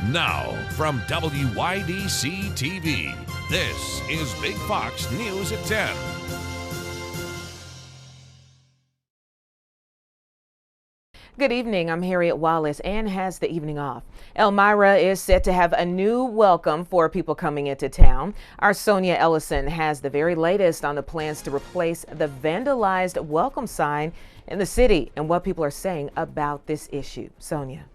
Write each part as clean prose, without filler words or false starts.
Now, from WYDC TV, this is Big Fox News at 10. Good evening, I'm Harriet Wallace. Ann has the evening off. Elmira is set to have a new welcome for people coming into town. Our Sonia Ellison has the very latest on the plans to replace the vandalized welcome sign in the city and what people are saying about this issue. Sonia.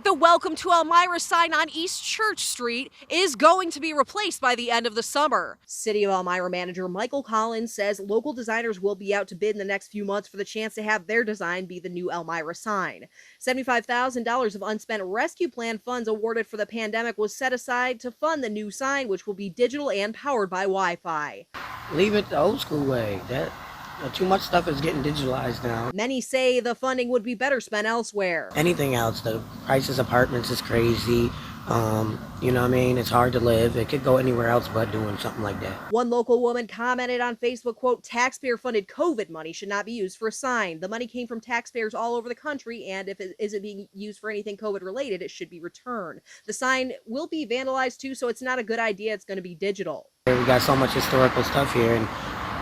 The Welcome to Elmira sign on East Church Street is going to be replaced by the end of the summer. City of Elmira manager Michael Collins says local designers will be out to bid in the next few months for the chance to have their design be the new Elmira sign. $75,000 of unspent rescue plan funds awarded for the pandemic was set aside to fund the new sign, which will be digital and powered by Wi-Fi. Leave it the old school way. Too much stuff is getting digitalized now. Many say the funding would be better spent elsewhere. Anything else, the prices of apartments is crazy. You know what I mean? It's hard to live. It could go anywhere else but doing something like that. One local woman commented on Facebook, quote, taxpayer-funded COVID money should not be used for a sign. The money came from taxpayers all over the country, and if it isn't being used for anything COVID-related, it should be returned. The sign will be vandalized, too, so it's not a good idea. It's going to be digital. We got so much historical stuff here, and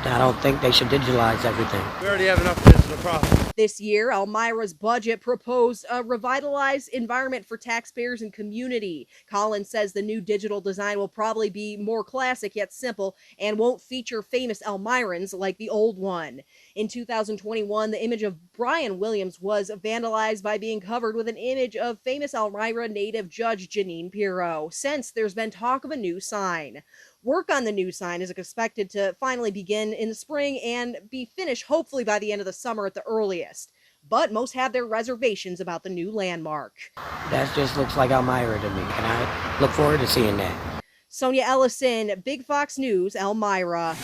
I don't think they should digitalize everything. We already have enough digital process. This year, Elmira's budget proposed a revitalized environment for taxpayers and community. Collins says the new digital design will probably be more classic yet simple and won't feature famous Elmirans like the old one. In 2021, the image of Brian Williams was vandalized by being covered with an image of famous Elmira native Judge Jeanine Pirro. Since, there's been talk of a new sign. Work on the new sign is expected to finally begin in the spring and be finished hopefully by the end of the summer at the earliest. But most have their reservations about the new landmark. That just looks like Elmira to me, and I look forward to seeing that. Sonia Ellison, Big Fox News, Elmira.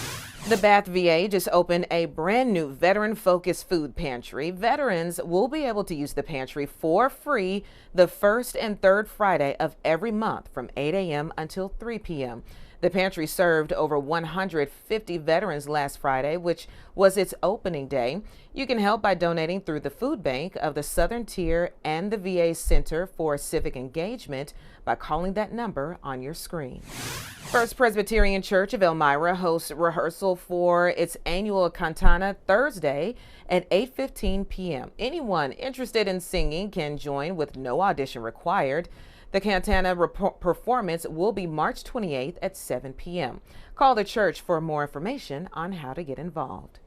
The Bath VA just opened a brand new veteran-focused food pantry. Veterans will be able to use the pantry for free the first and third Friday of every month from 8 a.m. until 3 p.m. The pantry served over 150 veterans last Friday, which was its opening day. You can help by donating through the food bank of the Southern Tier and the VA Center for Civic Engagement by calling that number on your screen. First Presbyterian Church of Elmira hosts rehearsal for its annual cantata Thursday at 8:15 p.m. Anyone interested in singing can join with no audition required. The cantata performance will be March 28th at 7 p.m. Call the church for more information on how to get involved.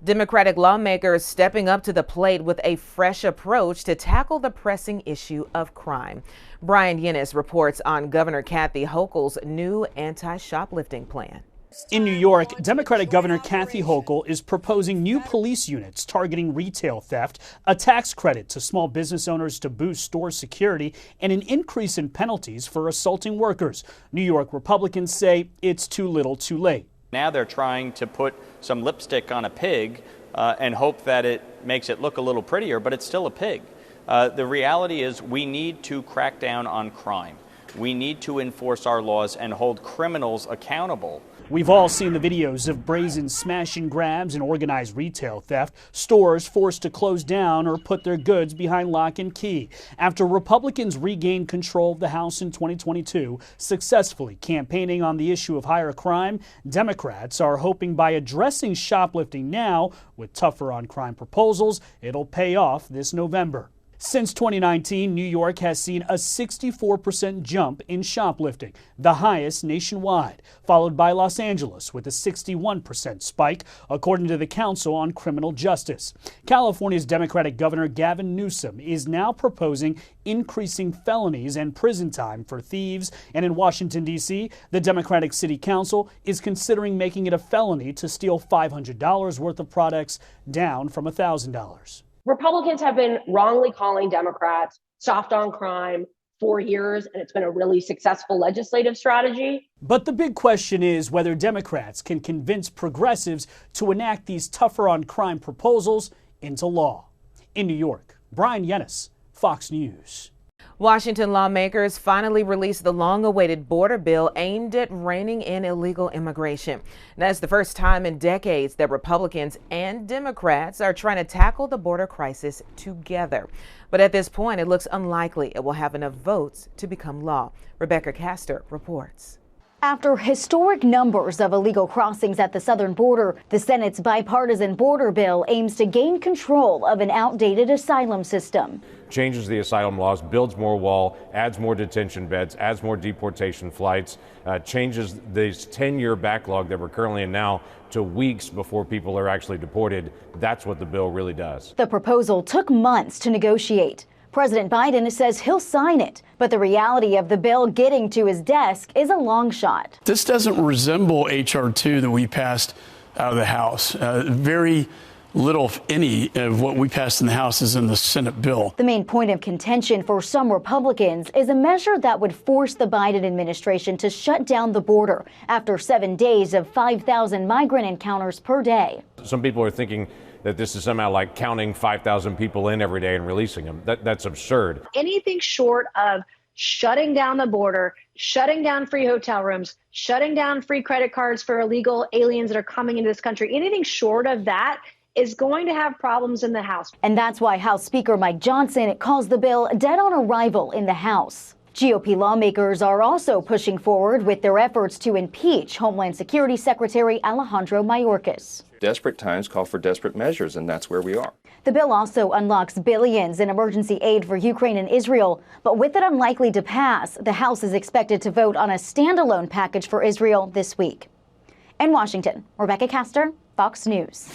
Democratic lawmakers stepping up to the plate with a fresh approach to tackle the pressing issue of crime. Brian Yennis reports on Governor Kathy Hochul's new anti-shoplifting plan. In New York, Democratic Governor Kathy Hochul is proposing new police units targeting retail theft, a tax credit to small business owners to boost store security, and an increase in penalties for assaulting workers. New York Republicans say it's too little too late. Now they're trying to put some lipstick on a pig and hope that it makes it look a little prettier, but it's still a pig. The reality is we need to crack down on crime. We need to enforce our laws and hold criminals accountable. We've all seen the videos of brazen smash and grabs and organized retail theft, stores forced to close down or put their goods behind lock and key. After Republicans regained control of the House in 2022, successfully campaigning on the issue of higher crime, Democrats are hoping by addressing shoplifting now with tougher on crime proposals, it'll pay off this November. Since 2019, New York has seen a 64% jump in shoplifting, the highest nationwide, followed by Los Angeles with a 61% spike, according to the Council on Criminal Justice. California's Democratic Governor Gavin Newsom is now proposing increasing felonies and prison time for thieves, and in Washington, D.C., the Democratic City Council is considering making it a felony to steal $500 worth of products, down from $1,000. Republicans have been wrongly calling Democrats soft on crime for years, and it's been a really successful legislative strategy. But the big question is whether Democrats can convince progressives to enact these tougher on crime proposals into law. In New York, Brian Yennis, Fox News. Washington lawmakers finally released the long-awaited border bill aimed at reining in illegal immigration. That's the first time in decades that Republicans and Democrats are trying to tackle the border crisis together. But at this point, it looks unlikely it will have enough votes to become law. Rebecca Castor reports. After historic numbers of illegal crossings at the southern border, the Senate's bipartisan border bill aims to gain control of an outdated asylum system. Changes the asylum laws, builds more wall, adds more detention beds, adds more deportation flights, changes this 10-year backlog that we're currently in now to weeks before people are actually deported. That's what the bill really does. The proposal took months to negotiate. President Biden says he'll sign it, but the reality of the bill getting to his desk is a long shot. This doesn't resemble H.R. 2 that we passed out of the House. Very little, if any, of what we passed in the House is in the Senate bill. The main point of contention for some Republicans is a measure that would force the Biden administration to shut down the border after 7 days of 5,000 migrant encounters per day. Some people are thinking that this is somehow like counting 5,000 people in every day and releasing them. That's absurd. Anything short of shutting down the border, shutting down free hotel rooms, shutting down free credit cards for illegal aliens that are coming into this country, anything short of that is going to have problems in the House. And that's why House Speaker Mike Johnson calls the bill dead on arrival in the House. GOP lawmakers are also pushing forward with their efforts to impeach Homeland Security Secretary Alejandro Mayorkas. Desperate times call for desperate measures, and that's where we are. The bill also unlocks billions in emergency aid for Ukraine and Israel, but with it unlikely to pass, the House is expected to vote on a standalone package for Israel this week. In Washington, Rebecca Castor, Fox News.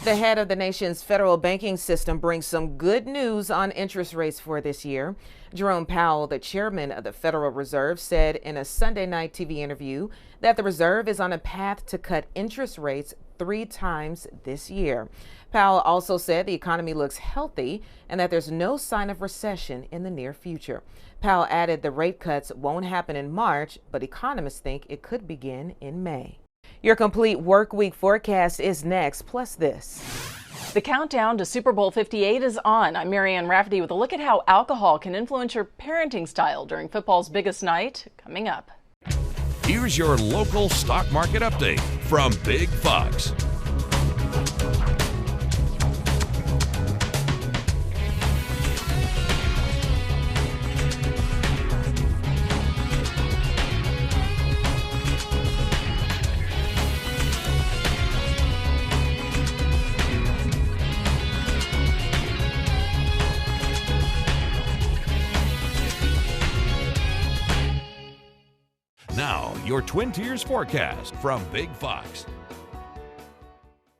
The head of the nation's federal banking system brings some good news on interest rates for this year. Jerome Powell, the chairman of the Federal Reserve, said in a Sunday night TV interview that the Reserve is on a path to cut interest rates 3 times this year. Powell also said the economy looks healthy and that there's no sign of recession in the near future. Powell added the rate cuts won't happen in March, but economists think it could begin in May. Your complete work week forecast is next, plus this. The countdown to Super Bowl 58 is on. I'm Marianne Rafferty with a look at how alcohol can influence your parenting style during football's biggest night, coming up. Here's your local stock market update from Big Fox. Now, your Twin Tiers forecast from Big Fox.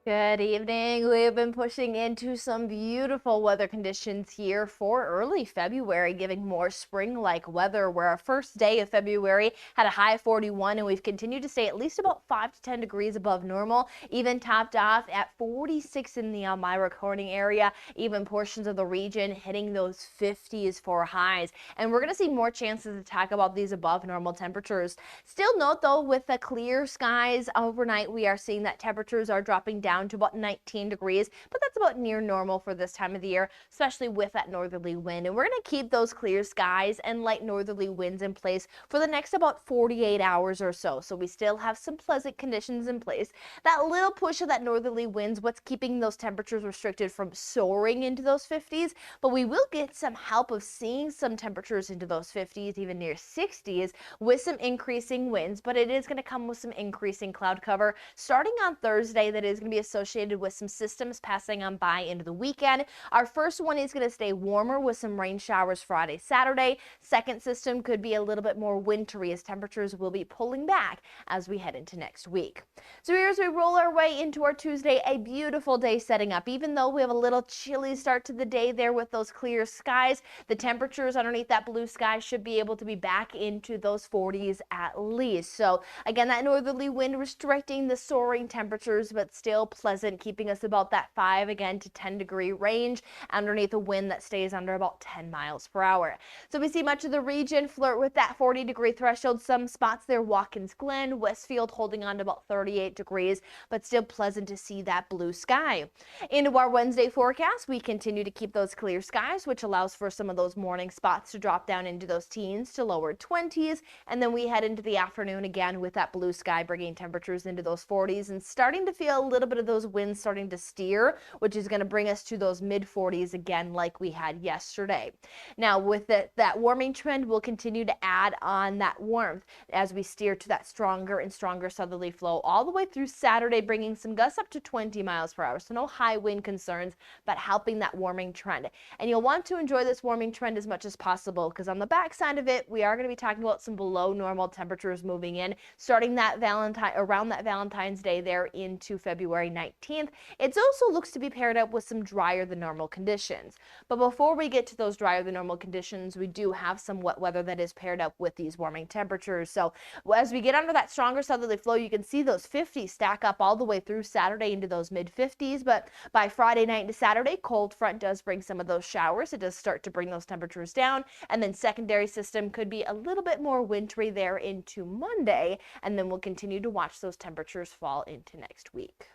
Good evening. We've been pushing into some beautiful weather conditions here for early February, giving more spring-like weather, where our first day of February had a high of 41, and we've continued to stay at least about 5 to 10 degrees above normal, even topped off at 46 in the Elmira Corning area, even portions of the region hitting those 50s for highs. And we're going to see more chances to talk about these above normal temperatures. Still note, though, with the clear skies overnight, we are seeing that temperatures are dropping down to about 19 degrees, but that's about near normal for this time of the year, especially with that northerly wind. And we're going to keep those clear skies and light northerly winds in place for the next about 48 hours or so. So we still have some pleasant conditions in place. That little push of that northerly winds, what's keeping those temperatures restricted from soaring into those 50s, but we will get some help of seeing some temperatures into those 50s, even near 60s, with some increasing winds, but it is going to come with some increasing cloud cover starting on Thursday. That is going to be associated with some systems passing on by into the weekend. Our first one is going to stay warmer with some rain showers Friday, Saturday. Second system could be a little bit more wintry as temperatures will be pulling back as we head into next week. So here as we roll our way into our Tuesday, a beautiful day setting up. Even though we have a little chilly start to the day there with those clear skies, the temperatures underneath that blue sky should be able to be back into those 40s at least. So again, that northerly wind restricting the soaring temperatures, but still pleasant, keeping us about that 5 again to 10 degree range underneath a wind that stays under about 10 miles per hour. So we see much of the region flirt with that 40-degree threshold. Some spots there, Watkins Glen, Westfield holding on to about 38 degrees, but still pleasant to see that blue sky. Into our Wednesday forecast, we continue to keep those clear skies, which allows for some of those morning spots to drop down into those teens to lower 20s. And then we head into the afternoon again with that blue sky, bringing temperatures into those 40s and starting to feel a little bit of those winds starting to steer, which is going to bring us to those mid 40s again like we had yesterday. Now with that warming trend, we'll continue to add on that warmth as we steer to that stronger and stronger southerly flow all the way through Saturday, bringing some gusts up to 20 miles per hour. So no high wind concerns, but helping that warming trend. And you'll want to enjoy this warming trend as much as possible, because on the backside of it, we are going to be talking about some below normal temperatures moving in, starting that around that Valentine's Day there into February 19th. It also looks to be paired up with some drier than normal conditions. But before we get to those drier than normal conditions, we do have some wet weather that is paired up with these warming temperatures. So as we get under that stronger southerly flow, you can see those 50s stack up all the way through Saturday into those mid 50s. But by Friday night into Saturday, cold front does bring some of those showers. It does start to bring those temperatures down, and then secondary system could be a little bit more wintry there into Monday, and then we'll continue to watch those temperatures fall into next week.